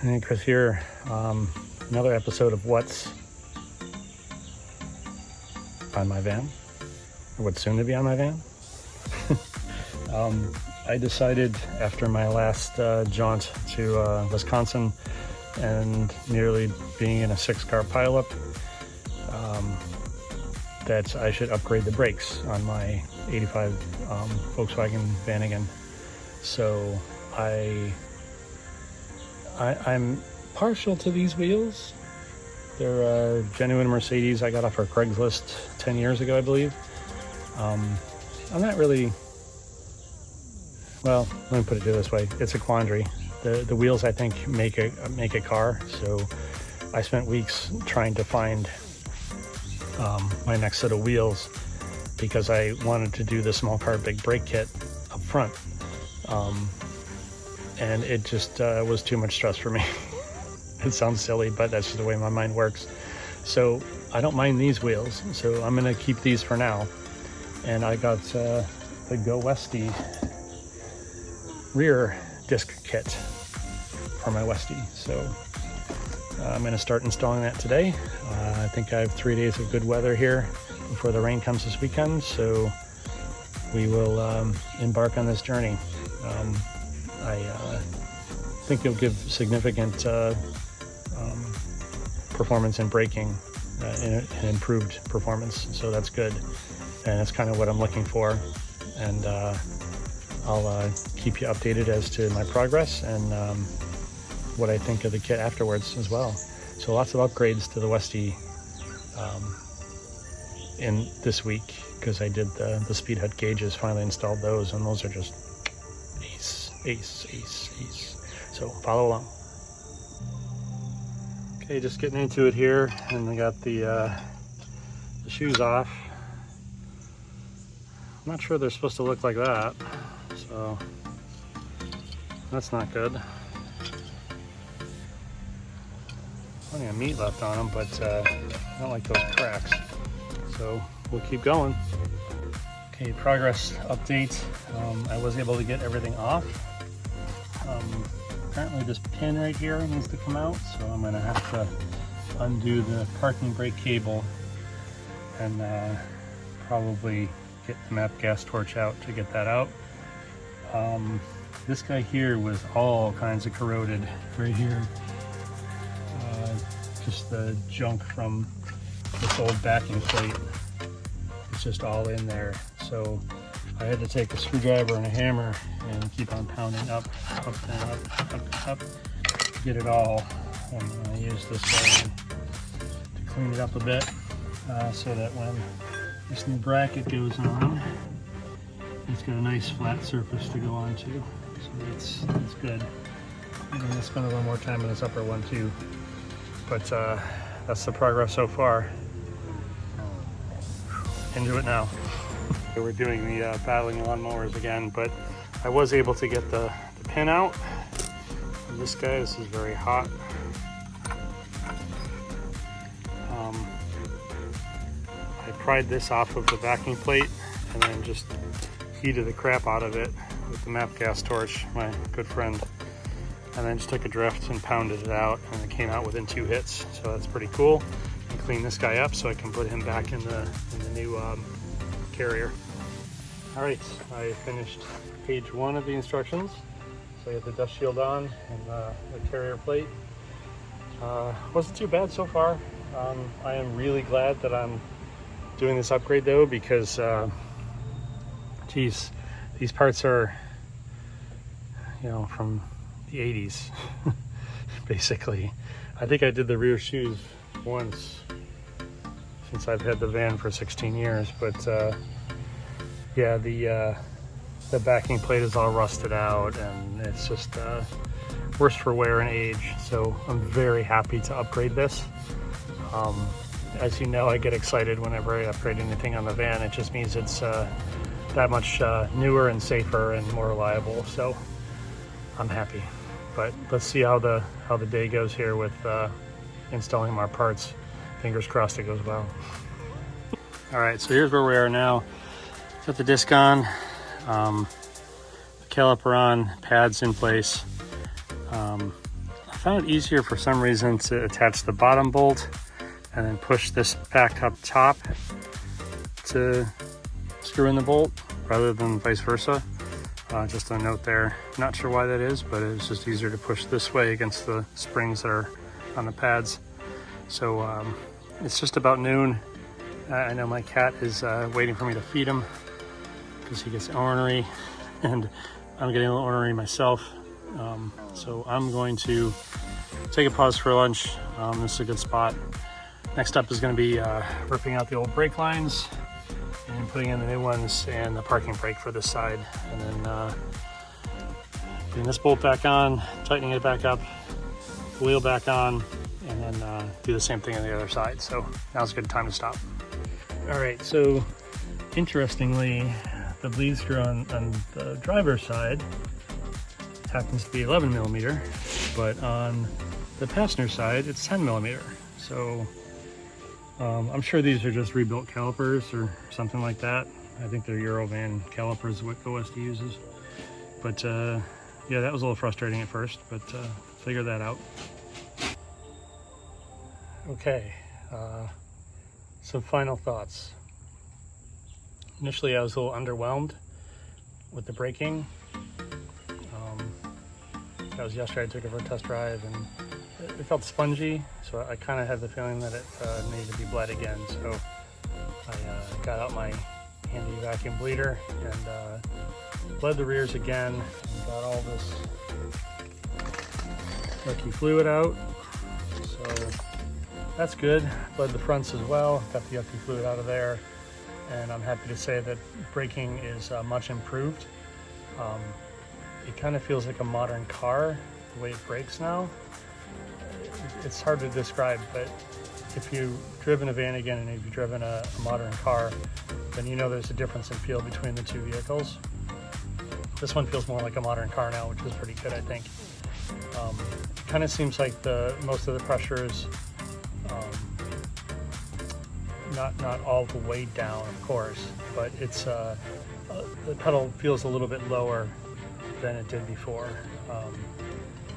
Hey, Chris here. Another episode of What's on my van, or what's soon to be on my van. I decided after my last jaunt to Wisconsin and nearly being in a 6-car pileup that I should upgrade the brakes on my 85 Volkswagen van again. So I'm partial to these wheels. They're a genuine Mercedes I got off our Craigslist 10 years ago, I believe. I'm not really, well, let me put it this way. It's a quandary. The wheels, I think, make a car. So I spent weeks trying to find my next set of wheels because I wanted to do the small car big brake kit up front. And it just was too much stress for me. It sounds silly, but that's just the way my mind works. So I don't mind these wheels, so I'm gonna keep these for now. And I got the Go Westy rear disc kit for my Westy. So I'm gonna start installing that today. I think I have 3 days of good weather here before the rain comes this weekend, so we will embark on this journey. I think it'll give significant performance in braking and improved performance, so that's good, and that's kind of what I'm looking for. And I'll keep you updated as to my progress and what I think of the kit afterwards as well. So lots of upgrades to the Westy in this week, because I did the speed hut gauges, finally installed those, and those are just ace. So follow along. Okay, just getting into it here, and I got the shoes off. I'm not sure they're supposed to look like that, so that's not good. Plenty of meat left on them, but I don't like those cracks. So we'll keep going. Okay, progress update. I was able to get everything off. Apparently this pin right here needs to come out, so I'm gonna have to undo the parking brake cable and probably get the map gas torch out to get that out. This guy here was all kinds of corroded right here. Just the junk from this old backing plate. It's just all in there. So I had to take a screwdriver and a hammer and keep on pounding up, to get it all. And I use this to clean it up a bit, so that when this new bracket goes on, it's got a nice flat surface to go onto. So that's good. I'm gonna spend a little more time on this upper one too. But that's the progress so far. Into it now. We're doing the battling lawnmowers again, but I was able to get the pin out. And this is very hot. I pried this off of the backing plate and then just heated the crap out of it with the map gas torch, my good friend. And then just took a drift and pounded it out, and it came out within 2 hits. So that's pretty cool. And clean this guy up so I can put him back in the new carrier. All right, I finished page 1 of the instructions. So I got the dust shield on and the carrier plate. Wasn't too bad so far. I am really glad that I'm doing this upgrade though, because geez, these parts are, you know, from the 80s, basically. I think I did the rear shoes once since I've had the van for 16 years, but yeah, the backing plate is all rusted out, and it's just worse for wear and age. So I'm very happy to upgrade this. As you know, I get excited whenever I upgrade anything on the van. It just means it's that much newer and safer and more reliable. So I'm happy. But let's see how the day goes here with installing my parts. Fingers crossed it goes well. All right, so here's where we are now. Got the disc on, the caliper on, pads in place. I found it easier for some reason to attach the bottom bolt and then push this back up top to screw in the bolt rather than vice versa. Just a note there. Not sure why that is, but it's just easier to push this way against the springs that are on the pads. So it's just about noon. I know my cat is waiting for me to feed him because he gets ornery, and I'm getting a little ornery myself. So I'm going to take a pause for lunch. This is a good spot. Next up is going to be ripping out the old brake lines and putting in the new ones and the parking brake for this side, and then putting this bolt back on, tightening it back up, the wheel back on, and then do the same thing on the other side. So now's a good time to stop. All right, so interestingly, the bleed screw on the driver's side happens to be 11 millimeter, but on the passenger side, it's 10 millimeter. So I'm sure these are just rebuilt calipers or something like that. I think they're Eurovan calipers, what Westy uses. But yeah, that was a little frustrating at first, but figure that out. Okay, some final thoughts. Initially, I was a little underwhelmed with the braking. That was yesterday. I took it for a test drive, and it felt spongy, so I kind of had the feeling that it needed to be bled again. So I got out my handy vacuum bleeder and bled the rears again, and got all this yucky fluid out. So that's good. Bled the fronts as well, got the yucky fluid out of there, and I'm happy to say that braking is much improved. It kind of feels like a modern car, the way it brakes now. It's hard to describe, but if you've driven a van again and if you've driven a modern car, then you know there's a difference in feel between the two vehicles. This one feels more like a modern car now, which is pretty good, I think. It kind of seems like most of the pressure is not all the way down, of course, but it's the pedal feels a little bit lower than it did before.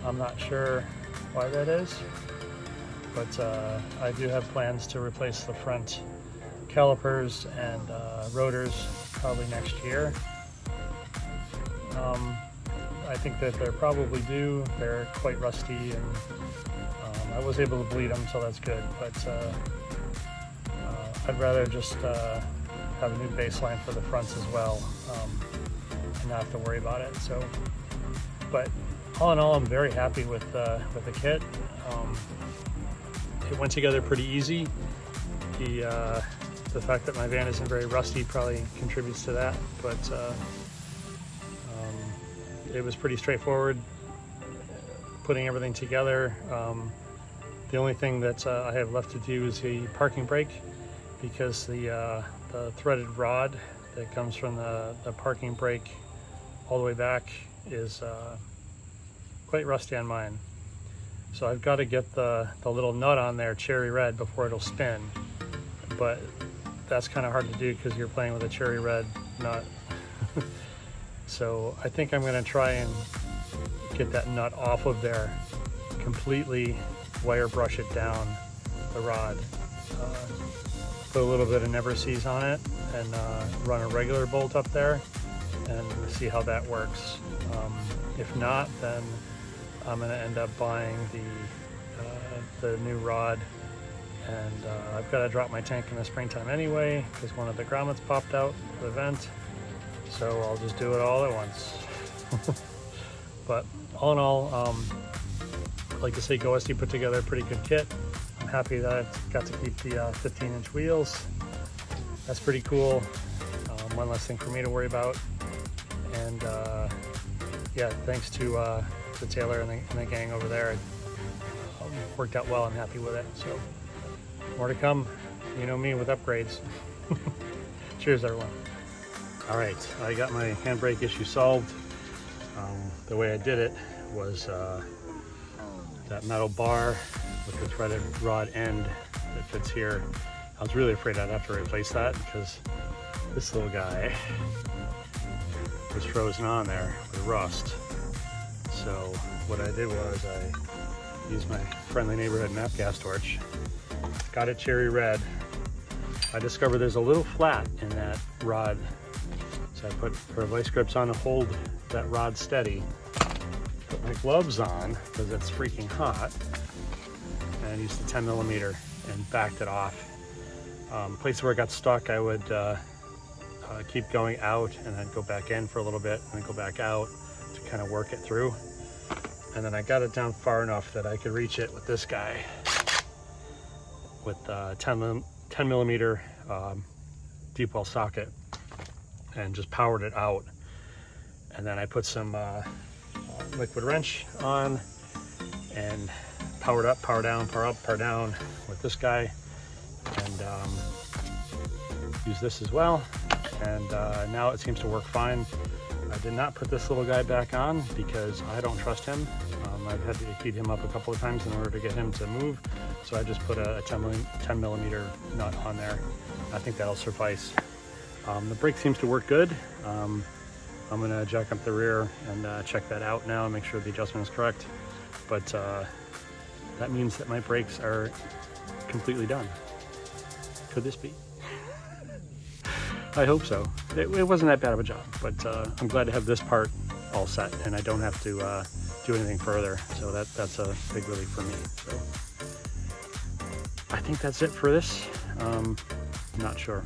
I'm not sure why that is, but I do have plans to replace the front calipers and rotors probably next year. I think that they're probably due. They're quite rusty, and I was able to bleed them, so that's good, but I'd rather just have a new baseline for the fronts as well, and not have to worry about it. So, but all in all, I'm very happy with the kit. It went together pretty easy. The fact that my van isn't very rusty probably contributes to that, but it was pretty straightforward putting everything together. The only thing that I have left to do is the parking brake, because the threaded rod that comes from the parking brake all the way back is quite rusty on mine. So I've got to get the little nut on there cherry red before it'll spin, but that's kind of hard to do because you're playing with a cherry red nut. So I think I'm going to try and get that nut off of there, completely wire brush it down the rod, put a little bit of never sees on it, and run a regular bolt up there and see how that works. If not, then I'm going to end up buying the new rod, and I've got to drop my tank in the springtime anyway because one of the grommets popped out for the vent, so I'll just do it all at once. But all in all, like I say, Westy put together a pretty good kit. I'm happy that I got to keep the 15-inch wheels. That's pretty cool. One less thing for me to worry about. And yeah, thanks to Taylor and the gang over there. It worked out well. I'm happy with it. So more to come. You know me with upgrades. Cheers, everyone. All right, I got my handbrake issue solved. The way I did it was that metal bar with the threaded rod end that fits here. I was really afraid I'd have to replace that because this little guy was frozen on there with rust. So what I did was I use my friendly neighborhood map gas torch. Got it cherry red. I discovered there's a little flat in that rod, so I put pair of vice grips on to hold that rod steady. Put my gloves on because it's freaking hot, and used the 10 millimeter and backed it off. Place where it got stuck, I would keep going out and then go back in for a little bit and then go back out to kind of work it through. And then I got it down far enough that I could reach it with this guy with 10 millimeter deep well socket, and just powered it out. And then I put some liquid wrench on and powered up, power down, power up, power down with this guy, and use this as well. And now it seems to work fine. I did not put this little guy back on because I don't trust him. I've had to heat him up a couple of times in order to get him to move. So I just put a 10 millimeter nut on there. I think that'll suffice. The brake seems to work good. I'm gonna jack up the rear and check that out now and make sure the adjustment is correct. But that means that my brakes are completely done. Could this be? I hope so. It wasn't that bad of a job, but I'm glad to have this part all set and I don't have to do anything further. So that's a big relief for me. So I think that's it for this. Not sure.